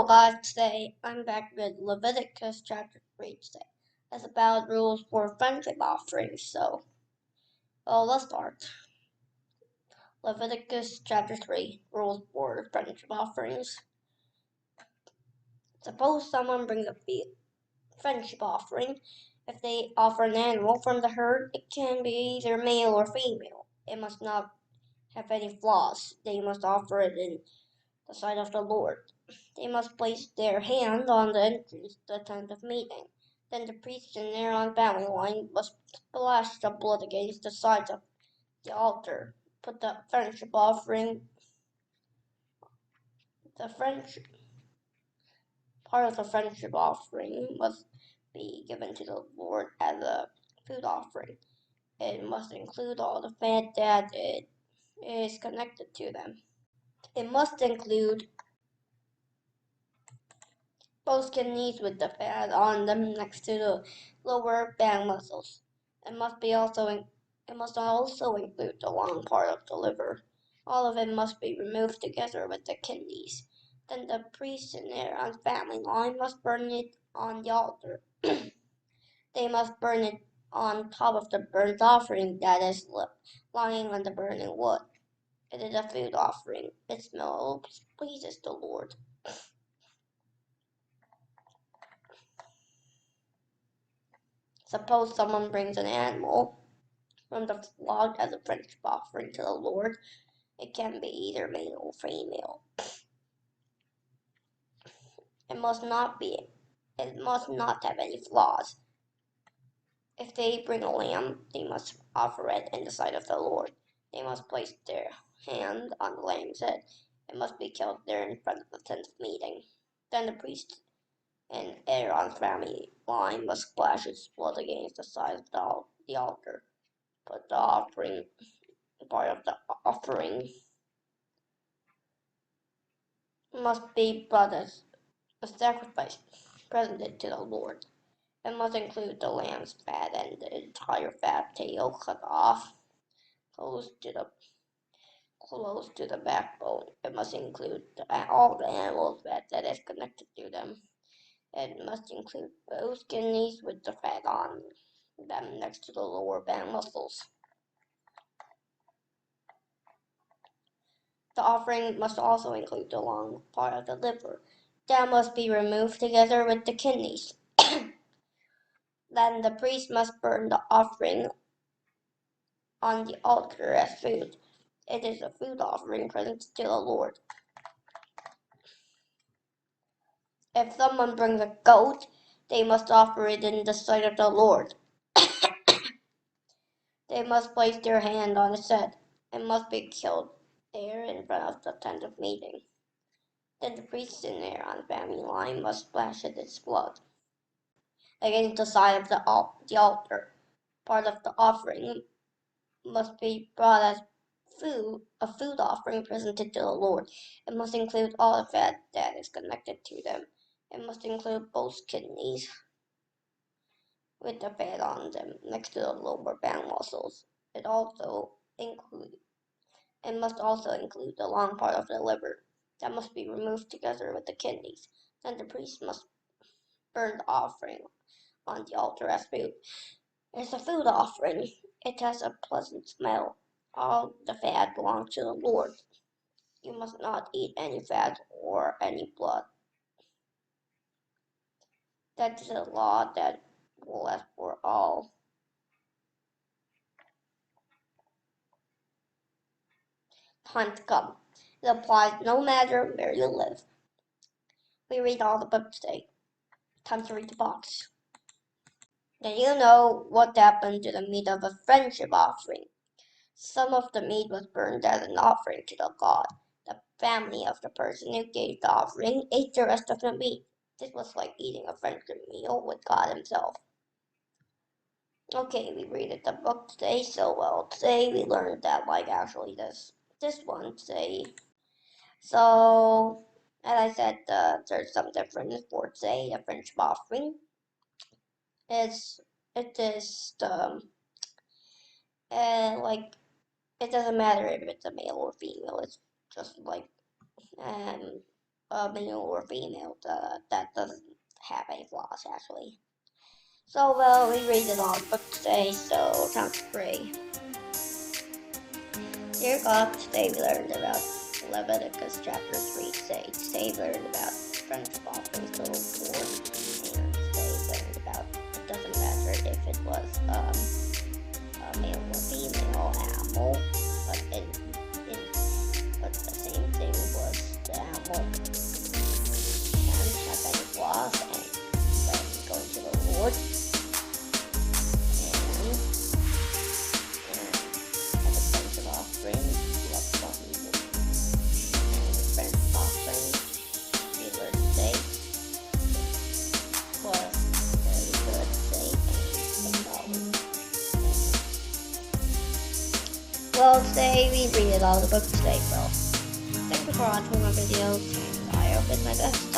Hello guys, today I'm back with Leviticus chapter 3 today. It's about rules for friendship offerings, so let's start. Leviticus chapter 3, rules for friendship offerings. Suppose someone brings a friendship offering. If they offer an animal from the herd, it can be either male or female. It must not have any flaws. They must offer it in the sight of the Lord. They must place their hand on the entrance to the tent of meeting. Then the priest and Aaron's family line must splash the blood against the sides of the altar. Put the friendship offering, part of the friendship offering must be given to the Lord as a food offering. It must include all the fat that it is connected to them. It must include both kidneys with the fat on them next to the lower back muscles. It must also include the long part of the liver. All of it must be removed together with the kidneys. Then the priest and Aaron's family line must burn it on the altar. They must burn it on top of the burnt offering that is lying on the burning wood. It is a food offering. Its smell pleases the Lord. Suppose someone brings an animal from the flock as a friendship offering to the Lord. It can be either male or female. It must not have any flaws. If they bring a lamb, they must offer it in the sight of the Lord. They must place their hand on the lamb's head. It must be killed there in front of the tent of meeting. Then the priest and Aaron's family line must splash its blood against the side of the altar. Put the offering, part of the offering must be brought as a sacrifice presented to the Lord. It must include the lamb's fat and the entire fat tail cut off close to the backbone. It must include all the animal's fat that is connected to them. It must include both kidneys with the fat on them next to the lower back muscles. The offering must also include the long part of the liver. That must be removed together with the kidneys. Then the priest must burn the offering on the altar as food. It is a food offering presented to the Lord. If someone brings a goat, they must offer it in the sight of the Lord. They must place their hand on its head. It must be killed there in front of the tent of meeting. Then the priest in Aaron's family line must splash its blood against the side of the altar. Part of the offering must be brought as a food offering presented to the Lord. It must include all the fat that is connected to them. It must include both kidneys with the fat on them next to the lower back muscles. It must also include the long part of the liver. That must be removed together with the kidneys. Then the priest must burn the offering on the altar as food. It's a food offering. It has a pleasant smell. All the fat belongs to the Lord. You must not eat any fat or any blood. That is a law that will last for all time to come. It applies no matter where you live. We read all the books today. Time to read the box. Did you know what happened to the meat of a friendship offering? Some of the meat was burned as an offering to the God. The family of the person who gave the offering ate the rest of the meat. This was like eating a friendship meal with God himself. Okay, we read the book today, so today we learned that actually this one today. So as I said, there's some difference for today. The friendship offering it is it doesn't matter if it's a male or female. It's just male or female. That doesn't have any flaws, actually. So, well, we read a lot of books today, so time to pray. Dear God, today we learned about Leviticus chapter 3 6. Today we learned about friendship offerings to the Lord, and today we learned about it doesn't matter if it was a male or female animal, but but the same thing was the animal can't have any flaws, and then going to the Lord and have a friendship offering, love something, and the friendship offering we learned today was very good today, and well, today we read all the books today, so thank you for watching my video, and I hope it's my best.